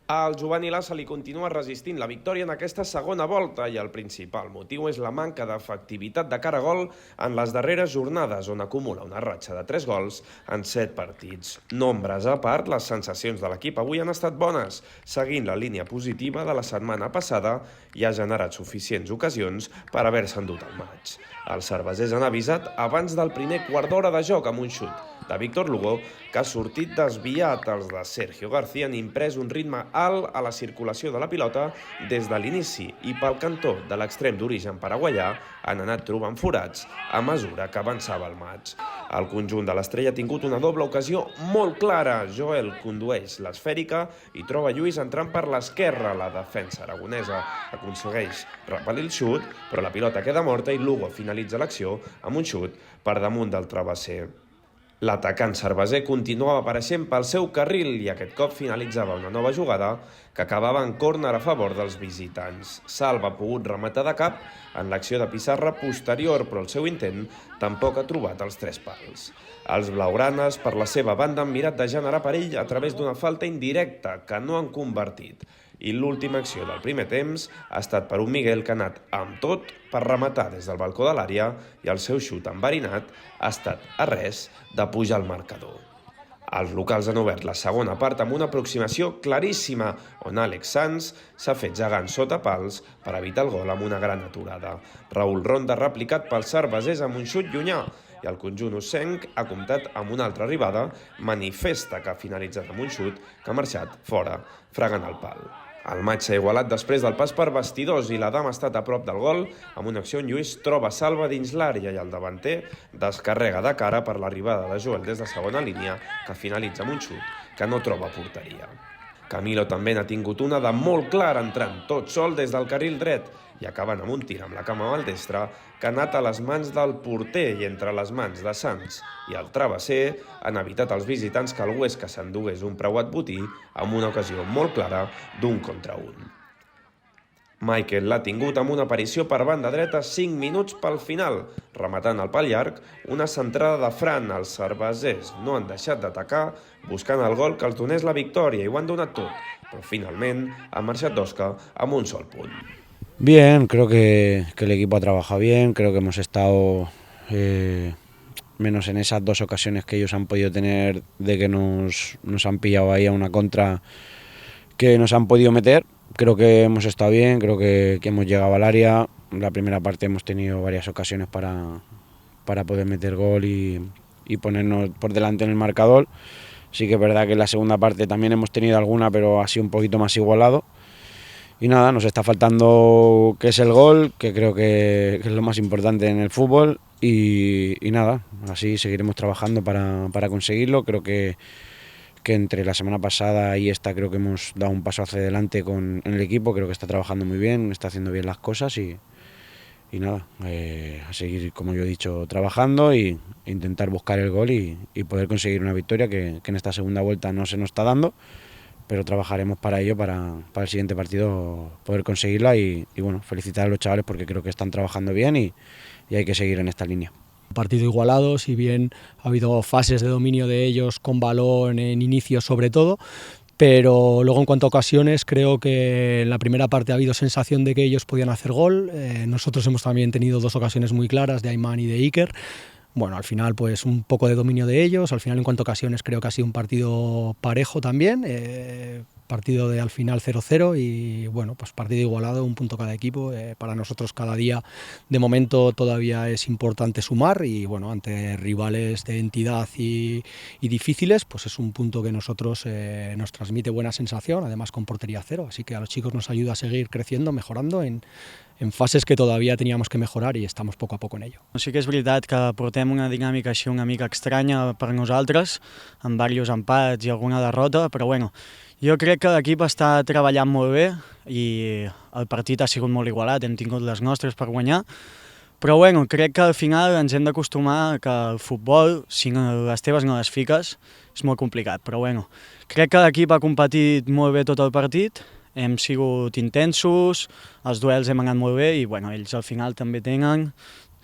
Al juvenil A se li continua resistint la victòria en aquesta segona volta i el principal motiu és la manca d'efectivitat de cara a gol en les darreres jornades, on acumula una ratxa de 3 gols en 7 partits. Nombres a part, les sensacions de l'equip avui han estat bones, seguint la línia positiva de la setmana passada i ha generat suficients ocasions per haver-se endut el maig. Els cervesers han avisat abans del primer quart d'hora de joc amb un xut de Víctor Lugo, que ha sortit desviat. Els de Sergio García han imprès un ritme alt a la circulació de la pilota des de l'inici i pel cantó de l'extrem d'origen paraguaià han anat trobant forats a mesura que avançava el maig. El conjunt de l'Estrella ha tingut una doble ocasió molt clara. Joel condueix l'esfèrica i troba Lluís entrant per l'esquerra. La defensa aragonesa aconsegueix repel·lir el xut, però la pilota queda morta i Lugo finalitza l'acció amb un xut per damunt del travesser. L'atacant cerveser continuava apareixent pel seu carril i aquest cop finalitzava una nova jugada que acabava en córner a favor dels visitants. Salva ha pogut rematar de cap en l'acció de pissarra posterior, però el seu intent tampoc ha trobat els 3 pals. Els blaugranes, per la seva banda, han mirat de generar perill a través d'una falta indirecta que no han convertit. I l'última acció del primer temps ha estat per un Miguel que ha anat amb tot per rematar des del balcó de l'àrea i el seu xut enverinat ha estat a res de pujar al marcador. Els locals han obert la segona part amb una aproximació claríssima, on Àlex Sanz s'ha fet gegant sota pals per evitar el gol amb una gran aturada. Raül Ronda ha replicat pels cervesers amb un xut llunyà i el conjunt ossenc ha comptat amb una altra arribada, Manifesta, que ha finalitzat amb un xut que ha marxat fora, fregant el pal. El maig s'ha igualat després del pas per vestidors i la dama ha estat a prop del gol amb una acció on Lluís troba salva dins l'àrea i el davanter descarrega de cara per l'arribada de Joel des de segona línia, que finalitza amb un xut que no troba porteria. Camilo també n'ha tingut una de molt clara, entrant tot sol des del carril dret i acabant amb un tir amb la cama maldestra que ha anat a les mans del porter i entre les mans de Sanz i el travesser han evitat els visitants que el Huesca s'endugués un preuat botí amb una ocasió molt clara d'un contra un. Michael l'ha tingut amb una aparició per banda dreta 5 minuts pel final, rematant el pal llarg, una centrada de Fran. Els cervesers no han deixat d'atacar, buscant el gol que els donés la victòria i ho han donat tot, però finalment han marxat d'Osca amb un sol punt. Bien, creo que el equipo ha trabajado bien, creo que hemos estado menos en esas 2 ocasiones que ellos han podido tener de que nos han pillado ahí a una contra que nos han podido meter. Creo que hemos estado bien, creo que hemos llegado al área. En la primera parte hemos tenido varias ocasiones para poder meter gol y ponernos por delante en el marcador. Sí que es verdad que en la segunda parte también hemos tenido alguna, pero ha sido un poquito más igualado. Y nada, nos está faltando que es el gol, que creo que es lo más importante en el fútbol. Y nada, así seguiremos trabajando para conseguirlo. Creo que entre la semana pasada y esta creo que hemos dado un paso hacia adelante en el equipo. Creo que está trabajando muy bien, está haciendo bien las cosas y nada, a seguir, como yo he dicho, trabajando e intentar buscar el gol y poder conseguir una victoria que en esta segunda vuelta no se nos está dando, pero trabajaremos para ello, para el siguiente partido poder conseguirla y bueno, felicitar a los chavales porque creo que están trabajando bien y hay que seguir en esta línea. Partido igualado, si bien ha habido fases de dominio de ellos con balón en inicio sobre todo, pero luego en cuanto a ocasiones creo que en la primera parte ha habido sensación de que ellos podían hacer gol. Nosotros hemos también tenido 2 ocasiones muy claras de Ayman y de Iker. Bueno, al final pues un poco de dominio de ellos. Al final en cuanto a ocasiones creo que ha sido un partido parejo también, partido de al final 0-0 y bueno, pues partido igualado, un punto cada equipo. Para nosotros cada día de momento todavía es importante sumar y bueno, ante rivales de entidad y difíciles, pues es un punto que nosotros nos transmite buena sensación, además con portería cero, así que a los chicos nos ayuda a seguir creciendo, mejorando en fases que todavía teníamos que mejorar i estamos poco a poco en ello. Sí que és veritat que portem una dinàmica així una mica estranya per nosaltres, amb diversos empats i alguna derrota, però bueno, jo crec que l'equip està treballant molt bé i el partit ha sigut molt igualat, hem tingut les nostres per guanyar, però bueno, crec que al final ens hem d'acostumar que el futbol, si les teves no les fiques, és molt complicat, però bueno, crec que l'equip ha competit molt bé tot el partit, hem sigut intensos, els duels hem anat molt bé i bueno, ells al final també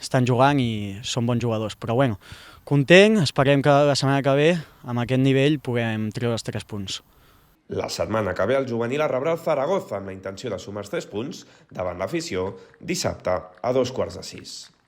estan jugant i són bons jugadors. Però bueno, content, esperem que la setmana que ve amb aquest nivell puguem treure els 3 punts. La setmana que ve el juvenil rebrà el Zaragoza amb la intenció de sumar els 3 punts davant l'afició dissabte a 5:15.